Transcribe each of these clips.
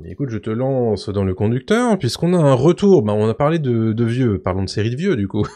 Eh écoute, je te lance dans le conducteur, puisqu'on a un retour. Bah, on a parlé de vieux. Parlons de série de vieux, du coup.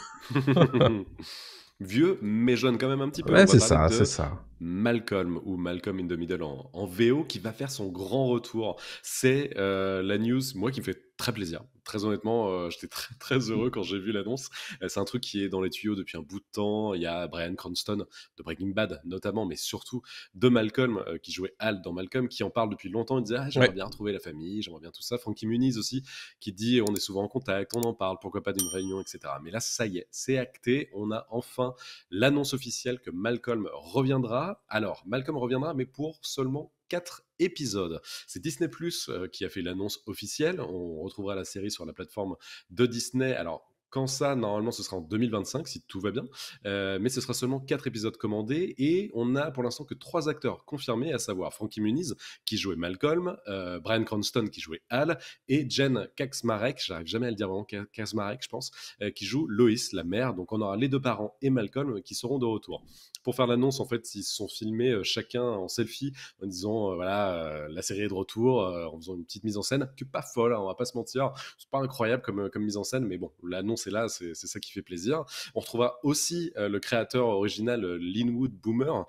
Vieux, mais jeune quand même un petit peu. On Ouais, va c'est parler ça, c'est de ça. Malcolm, ou Malcolm in the Middle en VO, qui va faire son grand retour. C'est la news, moi, qui me fait très plaisir. Très honnêtement, j'étais très, très heureux quand j'ai vu l'annonce. C'est un truc qui est dans les tuyaux depuis un bout de temps. Il y a Bryan Cranston de Breaking Bad, notamment, mais surtout de Malcolm, qui jouait Hal dans Malcolm, qui en parle depuis longtemps. Il disait, ah, j'aimerais Ouais. bien retrouver la famille, j'aimerais bien tout ça. Frankie Muniz aussi, qui dit, on est souvent en contact, on en parle, pourquoi pas d'une réunion, etc. Mais là, ça y est, c'est acté. On a enfin l'annonce officielle que Malcolm reviendra. Alors, Malcolm reviendra, mais pour seulement 4 épisodes. C'est Disney Plus qui a fait l'annonce officielle. On retrouvera la série sur la plateforme de Disney. Alors, quand ça, normalement, ce sera en 2025, si tout va bien. Mais ce sera seulement 4 épisodes commandés. Et on a pour l'instant que 3 acteurs confirmés, à savoir Frankie Muniz, qui jouait Malcolm, Bryan Cranston, qui jouait Hal, et Jen Kaczmarek, j'arrive jamais à le dire vraiment, Kaczmarek, je pense, qui joue Lois, la mère. Donc on aura les deux parents et Malcolm qui seront de retour. Pour faire l'annonce, en fait, ils se sont filmés chacun en selfie en disant voilà, la série est de retour, en faisant une petite mise en scène qui est pas folle, hein, on va pas se mentir, c'est pas incroyable comme mise en scène, mais bon, l'annonce est là, c'est ça qui fait plaisir. On retrouvera aussi le créateur original, Linwood Boomer,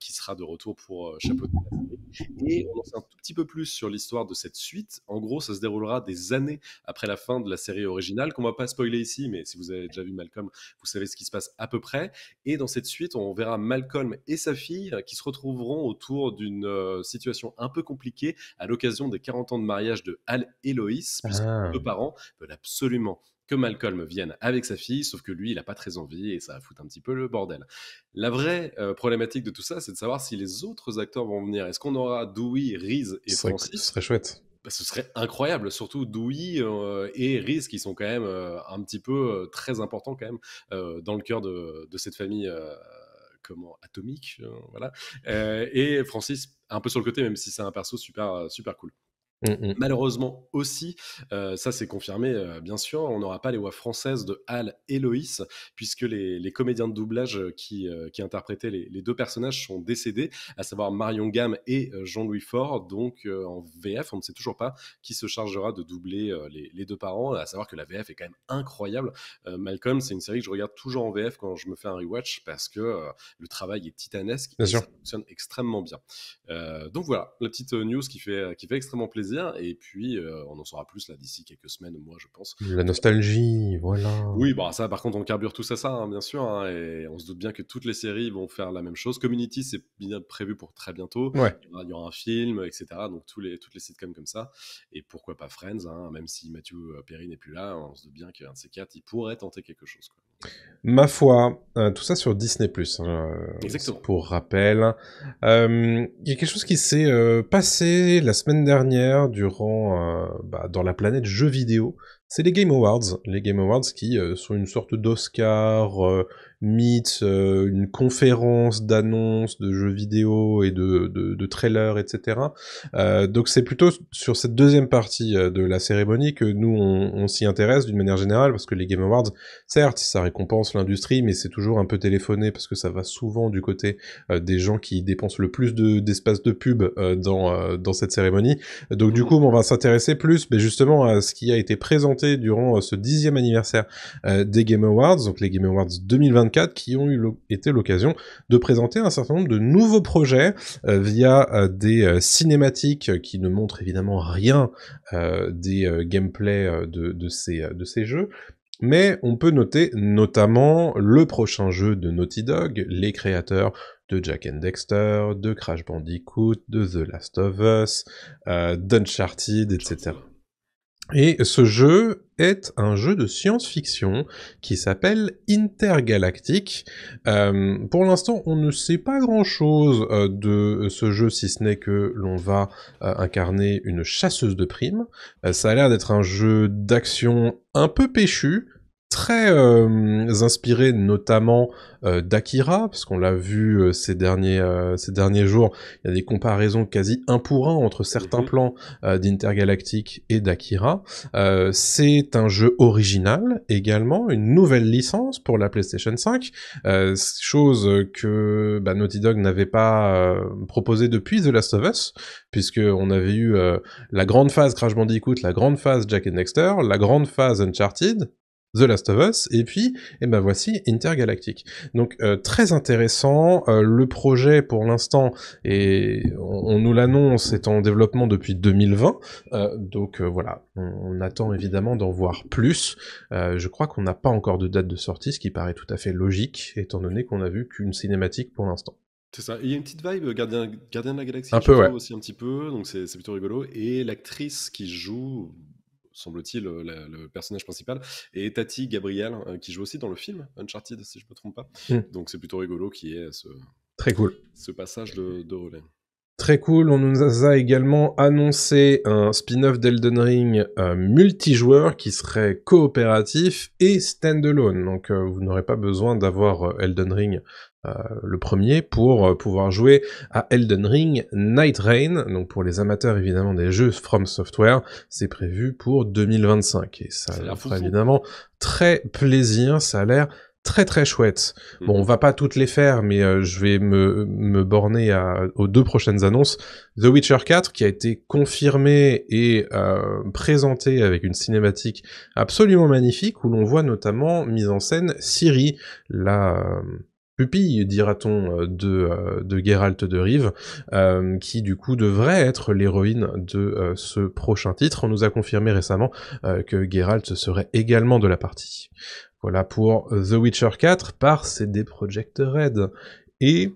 qui sera de retour pour chapeauter la série. Et on en sait un tout petit peu plus sur l'histoire de cette suite. En gros, ça se déroulera des années après la fin de la série originale, qu'on va pas spoiler ici, mais si vous avez déjà vu Malcolm, vous savez ce qui se passe à peu près. Et dans cette suite, on verra Malcolm et sa fille qui se retrouveront autour d'une situation un peu compliquée à l'occasion des 40 ans de mariage de Hal et Lois, puisque les Ah. deux parents veulent absolument que Malcolm vienne avec sa fille, sauf que lui, il n'a pas très envie et ça va foutre un petit peu le bordel. La vraie problématique de tout ça, c'est de savoir si les autres acteurs vont venir. Est-ce qu'on aura Dewey, Reese et Ce Francis? serait chouette. Bah, ce serait incroyable, surtout Dewey et Reese qui sont quand même un petit peu très importants quand même dans le cœur de cette famille comment atomique, voilà. Et Francis un peu sur le côté, même si c'est un perso super super cool. Mm. Malheureusement aussi, ça c'est confirmé, bien sûr, on n'aura pas les voix françaises de Hal et Loïs, puisque les comédiens de doublage qui interprétaient les deux personnages sont décédés, à savoir Marion Gamme et Jean-Louis Faure. Donc en VF, on ne sait toujours pas qui se chargera de doubler les deux parents, à savoir que la VF est quand même incroyable. Malcolm, c'est une série que je regarde toujours en VF quand je me fais un rewatch, parce que le travail est titanesque Bien et sûr. ça fonctionne extrêmement bien. Donc voilà, la petite news qui fait extrêmement plaisir. Et puis, on en saura plus là d'ici quelques semaines, moi, je pense. La nostalgie, voilà. Oui, bah ça, par contre, on carbure tous à ça, hein, bien sûr. Hein, et on se doute bien que toutes les séries vont faire la même chose. Community, c'est bien prévu pour très bientôt. Ouais. Il y aura un film, etc. Donc, toutes les sitcoms comme ça. Et pourquoi pas Friends, hein, même si Matthew Perry n'est plus là, on se doute bien qu'un de ces quatre, il pourrait tenter quelque chose. Quoi. Ma foi, tout ça sur Disney+, c'est Exactement. pour rappel. Il y a quelque chose qui s'est passé la semaine dernière dans la planète jeux vidéo. C'est les Game Awards. Les Game Awards qui sont une sorte d'Oscar meet une conférence d'annonces de jeux vidéo et de trailers, etc. Donc c'est plutôt sur cette deuxième partie de la cérémonie que nous on s'y intéresse d'une manière générale, parce que les Game Awards, certes, ça récompense l'industrie, mais c'est toujours un peu téléphoné parce que ça va souvent du côté des gens qui dépensent le plus d'espace de pub dans cette cérémonie. Donc du coup, on va s'intéresser plus, mais justement à ce qui a été présenté durant ce 10e anniversaire des Game Awards, donc les Game Awards 2024, qui ont été l'occasion de présenter un certain nombre de nouveaux projets via des cinématiques qui ne montrent évidemment rien des gameplays de ces jeux. Mais on peut noter notamment le prochain jeu de Naughty Dog, les créateurs de Jak and Dexter, de Crash Bandicoot, de The Last of Us, d'Uncharted, etc. Et ce jeu est un jeu de science-fiction qui s'appelle Intergalactic. Pour l'instant, on ne sait pas grand-chose de ce jeu, si ce n'est que l'on va incarner une chasseuse de primes. Ça a l'air d'être un jeu d'action un peu péchu, très inspiré notamment d'Akira, parce qu'on l'a vu ces derniers jours, il y a des comparaisons quasi un pour un entre certains plans d'Intergalactic et d'Akira. C'est un jeu original également, une nouvelle licence pour la PlayStation 5, chose que Naughty Dog n'avait pas proposé depuis The Last of Us, puisque on avait eu la grande phase Crash Bandicoot, la grande phase Jak and Daxter, la grande phase Uncharted, The Last of Us, et puis, voici Intergalactic. Donc, très intéressant. Le projet, pour l'instant, on nous l'annonce, est en développement depuis 2020. Donc, voilà, on attend évidemment d'en voir plus. Je crois qu'on n'a pas encore de date de sortie, ce qui paraît tout à fait logique, étant donné qu'on a vu qu'une cinématique pour l'instant. C'est ça. Il y a une petite vibe Gardien de la Galaxie, un peu, ouais. aussi un petit peu, donc c'est plutôt rigolo. Et l'actrice qui joue, semble-t-il, le personnage principal, et Tati Gabriel, qui joue aussi dans le film Uncharted, si je ne me trompe pas. Donc c'est plutôt rigolo qu'il y ait très cool. Ce passage de relais. Très cool, on nous a également annoncé un spin-off d'Elden Ring multijoueur qui serait coopératif et standalone. Donc vous n'aurez pas besoin d'avoir Elden Ring le premier pour pouvoir jouer à Elden Ring Night Rain. Donc pour les amateurs évidemment des jeux From Software, c'est prévu pour 2025 et ça fera évidemment très plaisir. Ça a l'air très très chouette. Bon, on va pas toutes les faire, mais je vais me borner aux 2 prochaines annonces. The Witcher 4, qui a été confirmé et présenté avec une cinématique absolument magnifique, où l'on voit notamment mise en scène Ciri, la pupille, dira-t-on, de Geralt de Rive, qui du coup devrait être l'héroïne de ce prochain titre. On nous a confirmé récemment que Geralt serait également de la partie. Voilà pour The Witcher 4 par CD Projekt Red. Et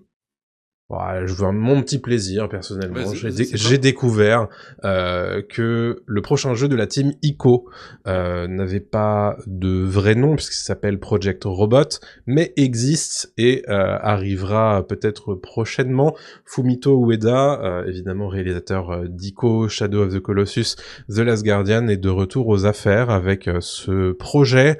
voilà, je veux mon petit plaisir personnellement. J'ai découvert que le prochain jeu de la team ICO n'avait pas de vrai nom puisqu'il s'appelle Project Robot, mais existe et arrivera peut-être prochainement. Fumito Ueda, évidemment réalisateur d'ICO, Shadow of the Colossus, The Last Guardian, est de retour aux affaires avec ce projet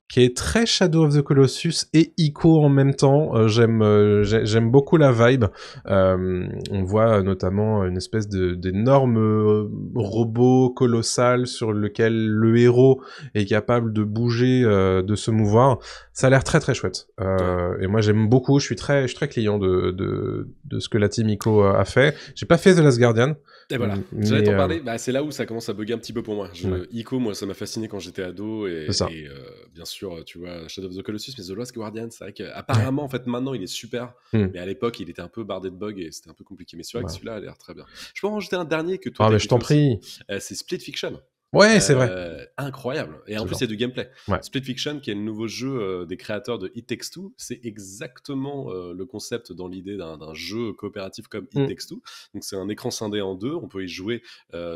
qui est très Shadow of the Colossus et Ico en même temps. J'aime beaucoup la vibe. On voit notamment une espèce d'énorme robot colossal sur lequel le héros est capable de bouger, de se mouvoir. Ça a l'air très très chouette. Et moi j'aime beaucoup. Je suis très client de ce que la team Ico a fait. J'ai pas fait The Last Guardian. Et voilà, j'allais t'en parler, c'est là où ça commence à bugger un petit peu pour moi. Ico, moi, ça m'a fasciné quand j'étais ado, et bien sûr, tu vois, Shadow of the Colossus, mais The Last Guardian, c'est vrai qu'apparemment, en fait, maintenant, il est super, mais à l'époque, il était un peu bardé de bugs, et c'était un peu compliqué, mais c'est vrai que celui-là a l'air très bien. Je peux en rajouter un dernier que toi, mais je t'en prie. C'est Split Fiction. Ouais, c'est vrai. Incroyable. Et en plus, il y a du gameplay. Split Fiction, qui est le nouveau jeu des créateurs de It Takes Two, c'est exactement le concept dans l'idée d'un jeu coopératif comme It Takes Two. Donc, c'est un écran scindé en 2. On peut y jouer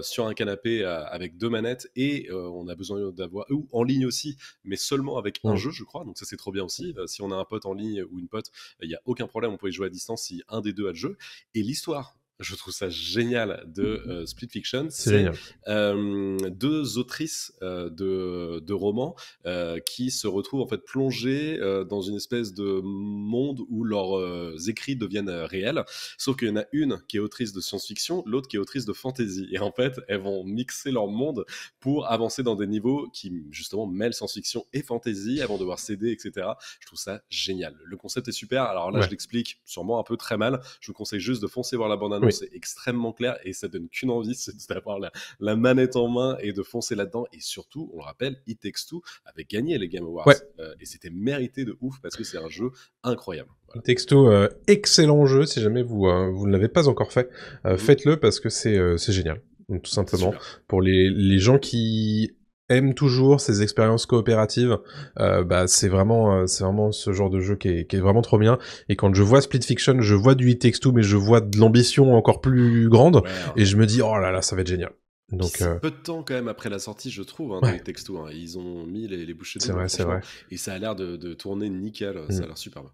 sur un canapé avec 2 manettes et on a besoin d'avoir, ou en ligne aussi, mais seulement avec un jeu, je crois. Donc, ça, c'est trop bien aussi. Si on a un pote en ligne ou une pote, il n'y a aucun problème. On peut y jouer à distance si un des deux a le jeu. Et l'histoire, je trouve ça génial de Split Fiction. C'est 2 autrices de romans qui se retrouvent en fait plongées dans une espèce de monde où leurs écrits deviennent réels. Sauf qu'il y en a une qui est autrice de science-fiction, l'autre qui est autrice de fantasy. Et en fait, elles vont mixer leur monde pour avancer dans des niveaux qui justement mêlent science-fiction et fantasy. Elles vont devoir s'aider, etc. Je trouve ça génial. Le concept est super. Alors là, je l'explique sûrement un peu très mal. Je vous conseille juste de foncer voir la bande-annonce. C'est extrêmement clair et ça donne qu'une envie, c'est d'avoir la manette en main et de foncer là-dedans. Et surtout, on le rappelle, It Takes Two avait gagné les Game Awards et c'était mérité de ouf parce que c'est un jeu incroyable. Voilà. It Takes Two, excellent jeu. Si jamais vous ne l'avez pas encore fait, faites-le parce que c'est génial. Donc, tout simplement pour les gens qui aiment toujours ces expériences coopératives, c'est vraiment ce genre de jeu qui est vraiment trop bien. Et quand je vois Split Fiction, je vois du It Takes Two, mais je vois de l'ambition encore plus grande, et je me dis oh là là, ça va être génial. Donc c'est peu de temps quand même après la sortie, je trouve, de It Takes Two. Ils ont mis les bouchées doubles, c'est vrai. Et ça a l'air de tourner nickel. Ça a l'air superbe.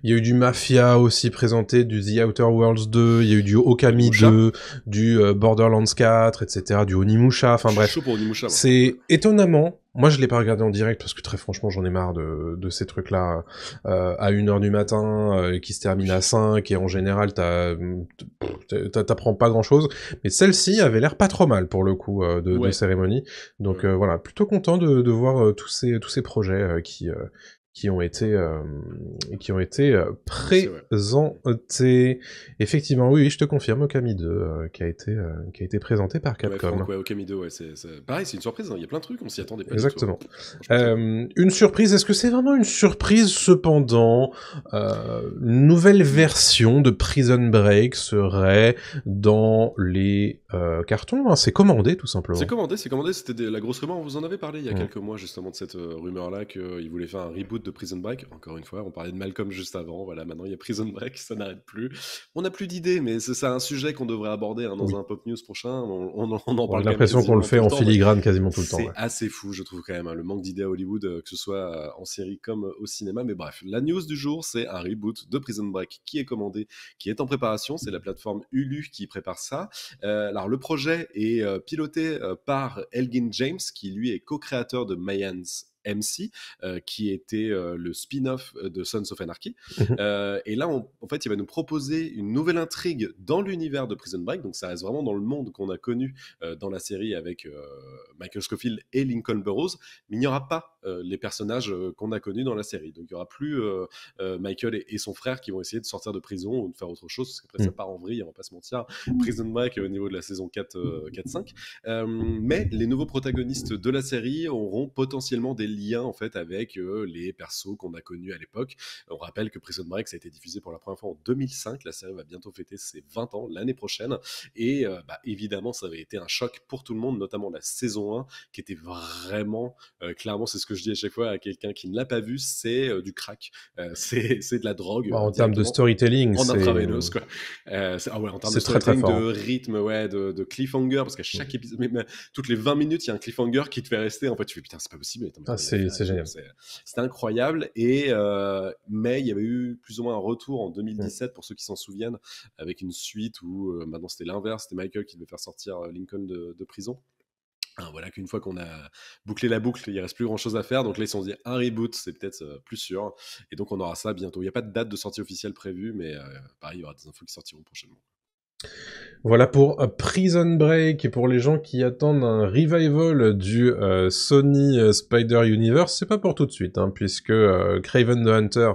Il y a eu du Mafia aussi présenté, du The Outer Worlds 2, il y a eu du Okami 2, du Borderlands 4, etc., du Onimusha, enfin bref. Chaud pour Onimusha, c'est étonnamment, moi je l'ai pas regardé en direct parce que très franchement j'en ai marre de ces trucs-là à 1h du matin qui se terminent à 5 et en général t'apprends pas grand-chose. Mais celle-ci avait l'air pas trop mal pour le coup de cérémonie. Donc voilà, plutôt content de voir tous ces projets qui ont été présentés. Effectivement, oui, je te confirme, Okami 2 qui a été présenté par Capcom. Ouais, Franck, Okami 2, pareil, c'est une surprise, hein. Il y a plein de trucs, on s'y attendait pas. Exactement. Du tout, hein. Une surprise, est-ce que c'est vraiment une surprise cependant une nouvelle version de Prison Break serait dans les cartons, hein. C'est commandé tout simplement. C'est commandé, c'était la grosse rumeur, on vous en avait parlé il y a quelques mois justement de cette rumeur-là qu'ils voulaient faire un reboot de Prison Break. Encore une fois, on parlait de Malcolm juste avant, voilà, maintenant il y a Prison Break, ça n'arrête plus. On n'a plus d'idées, mais c'est un sujet qu'on devrait aborder dans un Pop News prochain, on en parle. J'ai l'impression qu'on le fait en filigrane quasiment tout le temps. C'est assez fou, je trouve quand même, hein, le manque d'idées à Hollywood, que ce soit en série comme au cinéma, mais bref, la news du jour, c'est un reboot de Prison Break qui est commandé, qui est en préparation, c'est la plateforme Hulu qui prépare ça. Alors le projet est piloté par Elgin James, qui lui est co-créateur de Mayans MC, qui était le spin-off de Sons of Anarchy. Et là, en fait, il va nous proposer une nouvelle intrigue dans l'univers de Prison Break, donc ça reste vraiment dans le monde qu'on a connu dans la série avec Michael Scofield et Lincoln Burrows, mais il n'y aura pas les personnages qu'on a connus dans la série. Donc il n'y aura plus Michael et son frère qui vont essayer de sortir de prison ou de faire autre chose, parce qu'après ça part en vrille, on va pas se mentir. Prison Break au niveau de la saison 4-5. Mais les nouveaux protagonistes de la série auront potentiellement des liens en fait avec les persos qu'on a connus à l'époque. On rappelle que Prison Break ça a été diffusé pour la première fois en 2005, la série va bientôt fêter ses 20 ans l'année prochaine, et évidemment ça avait été un choc pour tout le monde, notamment la saison 1 qui était vraiment clairement, c'est ce que je dis à chaque fois à quelqu'un qui ne l'a pas vu, c'est du crack, c'est de la drogue en termes de storytelling, en intraveineuse quoi. En termes de storytelling, de rythme, de cliffhanger, parce qu'à chaque épisode, mais toutes les 20 minutes il y a un cliffhanger qui te fait rester, en fait tu fais putain c'est pas possible. C'est génial. C'était incroyable, mais il y avait eu plus ou moins un retour en 2017 pour ceux qui s'en souviennent, avec une suite où maintenant c'était l'inverse, c'était Michael qui devait faire sortir Lincoln de prison. Alors voilà qu'une fois qu'on a bouclé la boucle, il reste plus grand chose à faire, donc là ils se sont dit un reboot c'est peut-être plus sûr, et donc on aura ça bientôt. Il n'y a pas de date de sortie officielle prévue, mais pareil il y aura des infos qui sortiront prochainement. Voilà pour Prison Break, et pour les gens qui attendent un revival du Sony Spider Universe, c'est pas pour tout de suite, hein, puisque Kraven the Hunter,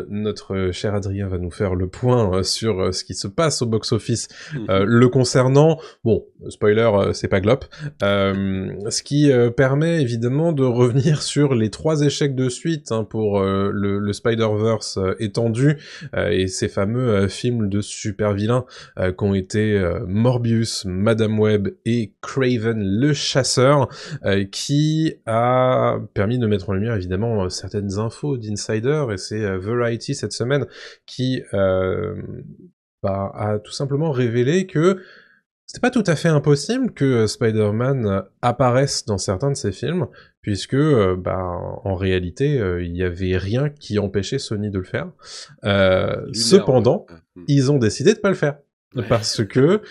notre cher Adrien va nous faire le point sur ce qui se passe au box-office le concernant. Bon, spoiler, c'est pas glop. Ce qui permet évidemment de revenir sur les 3 échecs de suite pour le Spider-Verse étendu, et ces fameux films de super-vilains qui ont été Morbius, Madame Web et Kraven le Chasseur, qui a permis de mettre en lumière évidemment certaines infos d'Insider, et c'est Variety cette semaine qui a tout simplement révélé que c'était pas tout à fait impossible que Spider-Man apparaisse dans certains de ses films, puisque en réalité il y avait rien qui empêchait Sony de le faire. Cependant, ils ont décidé de pas le faire. Parce que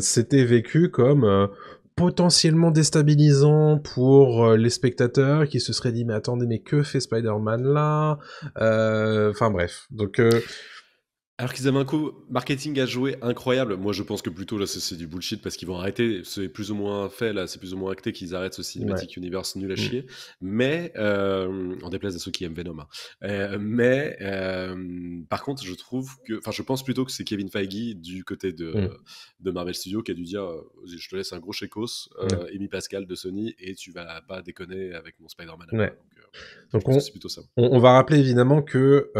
c'était vécu comme potentiellement déstabilisant pour les spectateurs qui se seraient dit mais attendez, mais que fait Spider-Man là, enfin bref, donc alors qu'ils avaient un coup marketing à jouer incroyable. Moi, je pense que plutôt là, c'est du bullshit parce qu'ils vont arrêter. C'est plus ou moins fait là, c'est plus ou moins acté qu'ils arrêtent ce Cinematic Universe nul à chier. Mais en déplaise à ceux qui aiment Venom. Par contre, je pense plutôt que c'est Kevin Feige du côté de Marvel Studios qui a dû dire je te laisse un gros chécos, Amy Pascal de Sony, et tu vas pas déconner avec mon Spider-Man. Donc c'est plutôt ça. On va rappeler évidemment que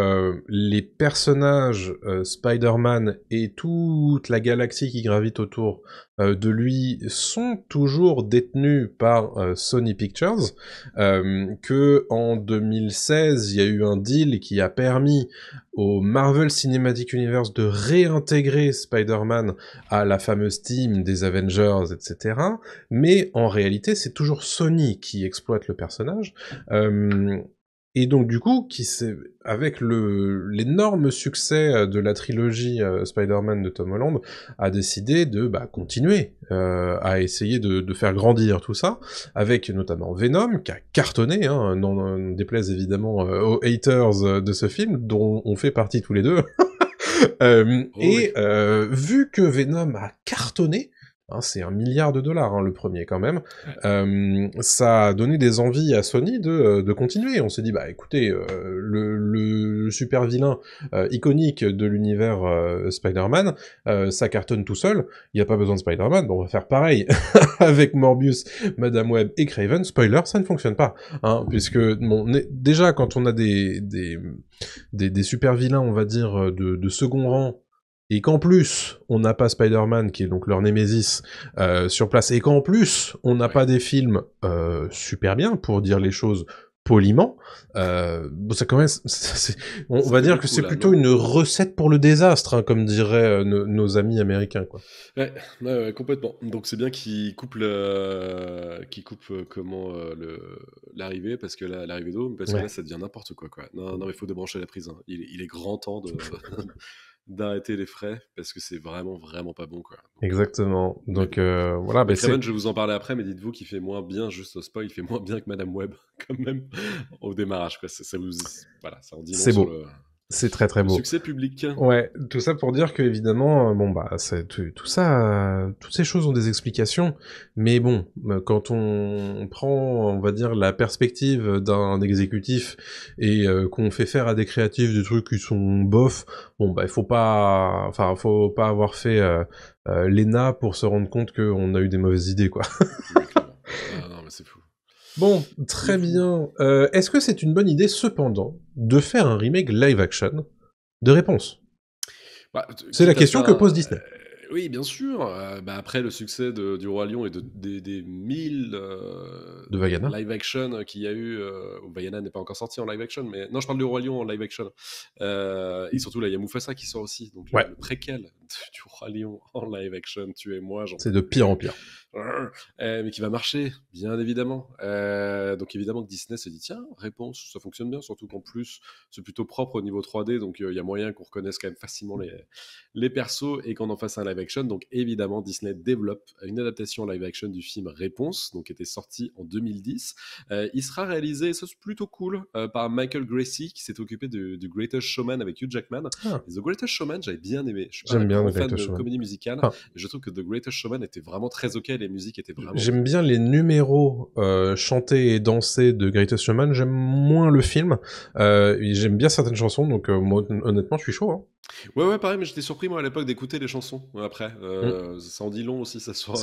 les personnages Spider-Man et toute la galaxie qui gravite autour de lui sont toujours détenus par Sony Pictures, que en 2016 il y a eu un deal qui a permis au Marvel Cinematic Universe de réintégrer Spider-Man à la fameuse team des Avengers, etc. Mais en réalité, c'est toujours Sony qui exploite le personnage. Et donc du coup, avec l'énorme succès de la trilogie Spider-Man de Tom Holland, a décidé de continuer à essayer de faire grandir tout ça, avec notamment Venom qui a cartonné, hein, non déplaise évidemment aux haters de ce film, dont on fait partie tous les deux. Oh oui. Vu que Venom a cartonné, hein, c'est $1 milliard, hein, le premier quand même, ça a donné des envies à Sony de continuer. On s'est dit, écoutez, le super vilain iconique de l'univers Spider-Man, ça cartonne tout seul, il n'y a pas besoin de Spider-Man, bon, on va faire pareil avec Morbius, Madame Web et Kraven. Spoiler, ça ne fonctionne pas, hein, puisque déjà quand on a des super vilains, on va dire, de second rang, et qu'en plus, on n'a pas Spider-Man, qui est donc leur némésis, sur place, et qu'en plus, on n'a pas des films super bien, pour dire les choses poliment, ça commence, on va dire que c'est plutôt une recette pour le désastre, hein, comme diraient nos amis américains, quoi. Ouais, complètement. Donc c'est bien qu'il coupe comment l'arrivée, parce que l'arrivée d'eau, parce que là ça devient n'importe quoi. Non, mais il faut débrancher la prise, hein. Il est grand temps d'arrêter les frais, parce que c'est vraiment pas bon, quoi. Donc, exactement. Donc voilà. Kraven, je vais vous en parler après, mais dites-vous qu'il fait moins bien, juste au spoil, il fait moins bien que Madame Web quand même au démarrage, quoi. Voilà, ça en dit long c'est sur beau. C'est très très le beau. succès public. Ouais, tout ça pour dire que évidemment, tout ça, toutes ces choses ont des explications, mais bon, quand on prend, on va dire, la perspective d'un exécutif et qu'on fait faire à des créatifs des trucs qui sont bof, faut pas avoir fait l'ENA pour se rendre compte qu'on a eu des mauvaises idées, quoi. Oui, clairement. Non, mais c'est fou. Bon, très bien. Est-ce que c'est une bonne idée, cependant, de faire un remake live-action de Réponse? C'est la question que pose Disney. Oui, bien sûr. Après le succès du Roi Lion et des 1000 de Vaiana live-action qu'il y a eu, Vaiana n'est pas encore sorti en live-action, mais non, je parle du Roi Lion en live-action. Et surtout, là, il y a Mufasa qui sort aussi, donc le préquel du Roi Lion en live-action, tu et moi. C'est de pire en pire. Mais qui va marcher, bien évidemment. Donc évidemment que Disney se dit, tiens, Réponse, ça fonctionne bien, surtout qu'en plus, c'est plutôt propre au niveau 3D, donc il y a moyen qu'on reconnaisse quand même facilement les persos et qu'on en fasse un live-action. Donc évidemment, Disney développe une adaptation live-action du film Réponse, donc qui était sorti en 2010. Il sera réalisé, ça c'est plutôt cool, par Michael Gracie, qui s'est occupé du Greatest Showman avec Hugh Jackman. Et The Greatest Showman, j'avais bien aimé. Je suis pas un grand fan de comédie musicale, mais je trouve que The Greatest Showman était vraiment très ok, les musiques étaient vraiment... J'aime bien les numéros chantés et dansés de Greatest Showman, j'aime moins le film. J'aime bien certaines chansons, donc moi, honnêtement, je suis chaud, hein. Ouais, pareil, mais j'étais surpris, moi, à l'époque, d'écouter les chansons après. Ça en dit long aussi, ça soit...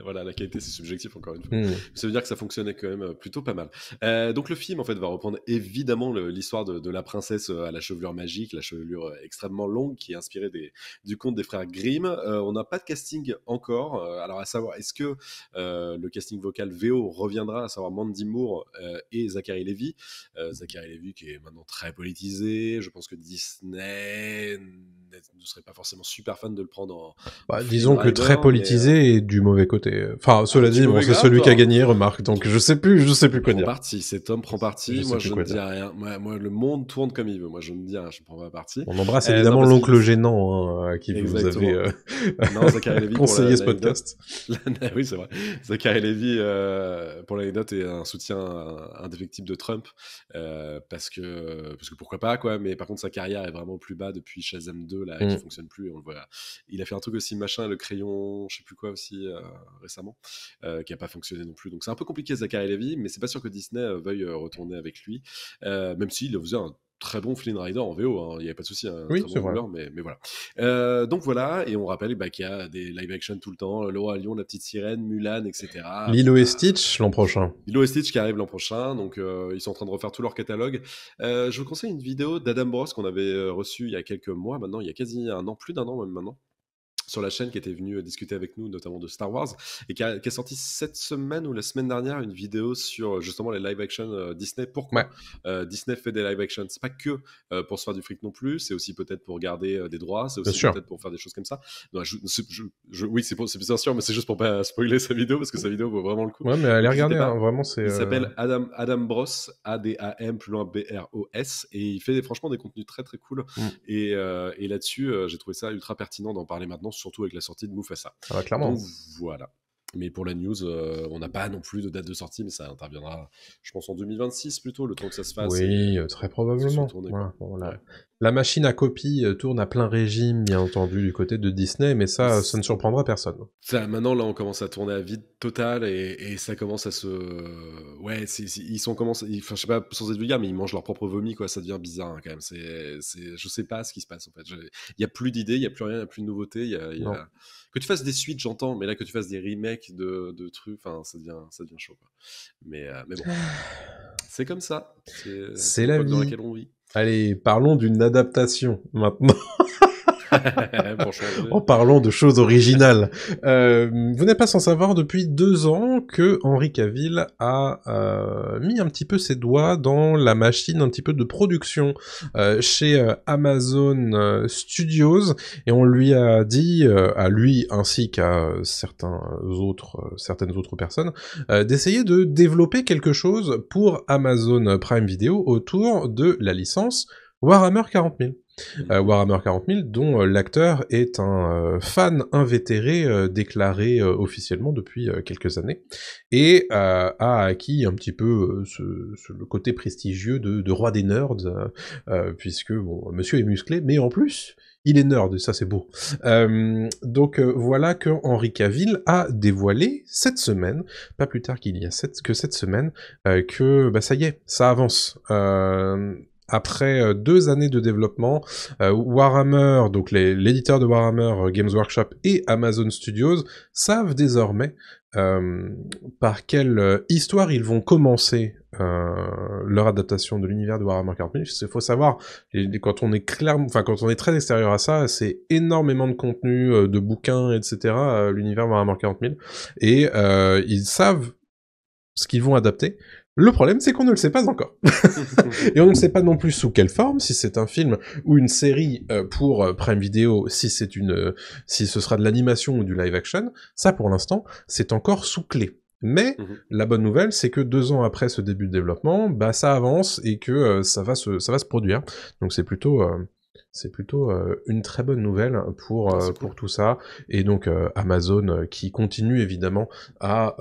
voilà, la qualité, c'est subjectif, encore une fois. Ça veut dire que ça fonctionnait quand même plutôt pas mal. Donc le film, en fait, va reprendre évidemment l'histoire de la princesse à la chevelure magique, la chevelure extrêmement longue, qui est inspirée du conte des frères Grimm. On n'a pas de casting encore. Alors, à savoir, est-ce que le casting vocal VO reviendra, à savoir Mandy Moore et Zachary Levi. Zachary Levi qui est maintenant très politisé. Je pense que Disney ne serait pas forcément super fan de le prendre disons que très politisé et du mauvais côté. Enfin, cela dit, c'est celui qui a gagné, remarque. Donc je sais plus quoi dire. Cet homme prend parti. Moi, je ne dis rien. Moi, le monde tourne comme il veut. Moi, je ne dis rien. Je ne prends pas parti. On embrasse évidemment l'oncle gênant, à qui vous avez conseillé ce podcast. Oui, c'est vrai. Zachary Levi, pour l'anecdote, est un soutien indéfectible de Trump, parce que pourquoi pas, quoi. Mais par contre, sa carrière est vraiment plus bas depuis Shazam 2, là, qui fonctionne plus. On le voit. Il a fait un truc aussi, le crayon, je sais plus quoi aussi, récemment, qui a pas fonctionné non plus. Donc c'est un peu compliqué, Zachary Levi, mais c'est pas sûr que Disney veuille retourner avec lui, même s'il faisait un très bon Flynn Rider en VO, hein. Il n'y avait pas de souci, un oui, très bon doubleur, mais voilà. Donc voilà, et on rappelle qu'il y a des live-action tout le temps, Le Roi Lion, La Petite Sirène, Mulan, etc. Lilo et Stitch l'an prochain. Lilo et Stitch qui arrive l'an prochain, donc ils sont en train de refaire tout leur catalogue. Je vous conseille une vidéo d'Adam Bros qu'on avait reçue il y a quelques mois maintenant, il y a quasi un an, plus d'un an même maintenant, sur la chaîne qui était venu discuter avec nous, notamment de Star Wars, et qui a sorti cette semaine ou la semaine dernière une vidéo sur justement les live-action Disney. Pourquoi Disney fait des live-action? C'est pas que pour se faire du fric non plus, c'est aussi peut-être pour garder des droits, c'est aussi peut-être pour faire des choses comme ça. Non, oui, c'est bien sûr, mais c'est juste pour pas spoiler sa vidéo, parce que sa vidéo vaut vraiment le coup. Ouais, mais allez regarder, hein, vraiment, c'est... Il s'appelle Adam Bros, A-D-A-M, plus loin B-R-O-S, et il fait franchement des contenus très très cool. Et là-dessus, j'ai trouvé ça ultra pertinent d'en parler maintenant, surtout avec la sortie de Mufasa. Ah bah, clairement. Donc voilà. Mais pour la news, on n'a pas non plus de date de sortie, mais ça interviendra, je pense, en 2026 plutôt, le temps que ça se fasse. Oui, très probablement. Voilà. Bon, la machine à copie tourne à plein régime, bien entendu, du côté de Disney, mais ça ne surprendra personne. Ça, maintenant, là, on commence à tourner à vide total et ça commence à se... Ouais, ils sont commencés... Enfin, je sais pas, sans être vulgaire, mais ils mangent leur propre vomi, quoi. Ça devient bizarre, hein, quand même. Je sais pas ce qui se passe, en fait. Il y a plus d'idées, il y a plus rien, il y a plus de nouveautés. Que tu fasses des suites, j'entends, mais là, que tu fasses des remakes de trucs, enfin, ça devient chaud, quoi. Mais bon, c'est comme ça. C'est la vie dans laquelle on vit. Allez, parlons d'une adaptation, maintenant. En parlant de choses originales. Vous n'êtes pas sans savoir depuis 2 ans que Henry Cavill a mis un petit peu ses doigts dans la machine un petit peu de production chez Amazon Studios, et on lui a dit, à lui ainsi qu'à certaines autres personnes, d'essayer de développer quelque chose pour Amazon Prime Video autour de la licence Warhammer 40 000. Warhammer 40 000, dont l'acteur est un fan invétéré déclaré officiellement depuis quelques années, et a acquis un petit peu le côté prestigieux de roi des nerds, puisque bon, monsieur est musclé, mais en plus, il est nerd, et ça c'est beau. Donc voilà que Henry Cavill a dévoilé cette semaine, pas plus tard qu'il y a cette semaine, que bah ça y est, ça avance. Après 2 années de développement, Warhammer, donc l'éditeur de Warhammer, Games Workshop et Amazon Studios savent désormais par quelle histoire ils vont commencer leur adaptation de l'univers de Warhammer 40 000. Il faut savoir, quand on est très extérieur à ça, c'est énormément de contenu, de bouquins, etc. L'univers Warhammer 40 000, et ils savent ce qu'ils vont adapter. Le problème, c'est qu'on ne le sait pas encore. Et on ne sait pas non plus sous quelle forme, si c'est un film ou une série pour Prime Video, si ce sera de l'animation ou du live action. Ça, pour l'instant, c'est encore sous clé. Mais la bonne nouvelle, c'est que 2 ans après ce début de développement, bah ça avance et que ça va se produire. Donc c'est plutôt une très bonne nouvelle pour tout ça. Et donc Amazon qui continue évidemment à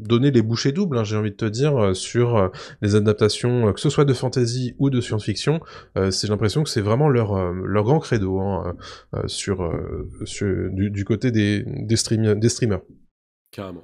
donner les bouchées doubles, hein, j'ai envie de te dire, sur les adaptations, que ce soit de fantasy ou de science-fiction. J'ai l'impression que c'est vraiment leur grand credo, hein, du côté des streamers. Carrément.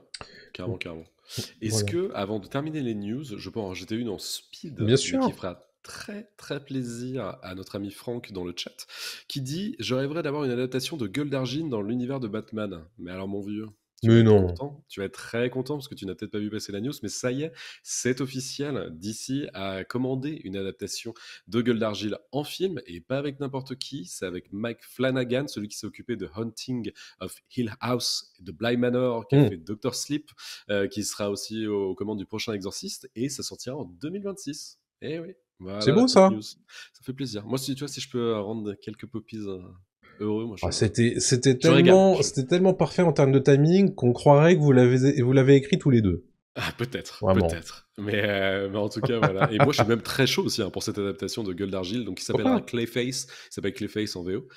Est-ce que, avant de terminer les news, je peux en rajouter une en speed, bien sûr, qui fera très très plaisir à notre ami Franck dans le chat, qui dit « Je rêverais d'avoir une adaptation de Gueule d'Argile dans l'univers de Batman. » Mais alors mon vieux... Tu vas être très content parce que tu n'as peut-être pas vu passer la news, mais ça y est, c'est officiel. DC a commandé une adaptation de Gueule d'Argile en film, et pas avec n'importe qui, c'est avec Mike Flanagan, celui qui s'est occupé de Haunting of Hill House et de Bly Manor, qui a fait Dr. Sleep, qui sera aussi aux commandes du prochain Exorciste, et ça sortira en 2026. Eh oui, voilà, c'est beau ça. News. Ça fait plaisir. Moi, si je peux rendre quelques poppies... heureux, moi, c'était tellement parfait en termes de timing qu'on croirait que vous l'avez écrit tous les deux. Ah, peut-être. Mais en tout cas, voilà. Et moi, je suis même très chaud aussi pour cette adaptation de Gueule d'Argile, donc qui s'appellera Clayface. Il s'appelle Clayface en VO.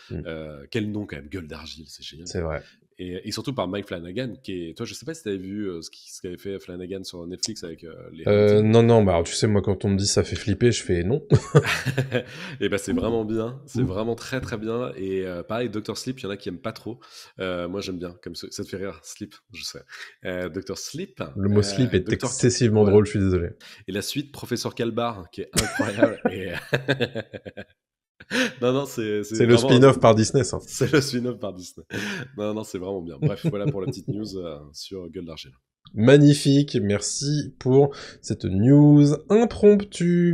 Quel nom quand même, Gueule d'Argile, c'est génial. C'est vrai. Et surtout par Mike Flanagan, qui est... Toi, je sais pas si t'avais vu ce qu'avait fait Flanagan sur Netflix avec les... Non, bah alors, tu sais, moi, quand on me dit ça fait flipper, je fais non. Et bah, c'est vraiment bien. C'est vraiment très, très bien. Et pareil, Dr. Sleep, il y en a qui aiment pas trop. Moi, j'aime bien. Comme ça te fait rire, Sleep, je sais. Dr. Sleep... Le mot Sleep est excessivement drôle, je suis désolé. Et la suite, Professeur Calbar, qui est incroyable. et... Non, c'est le spin-off par Disney, ça. C'est le spin-off par Disney. Non, c'est vraiment bien. Bref, voilà pour la petite news sur Gueule d'Argile. Magnifique, merci pour cette news impromptue.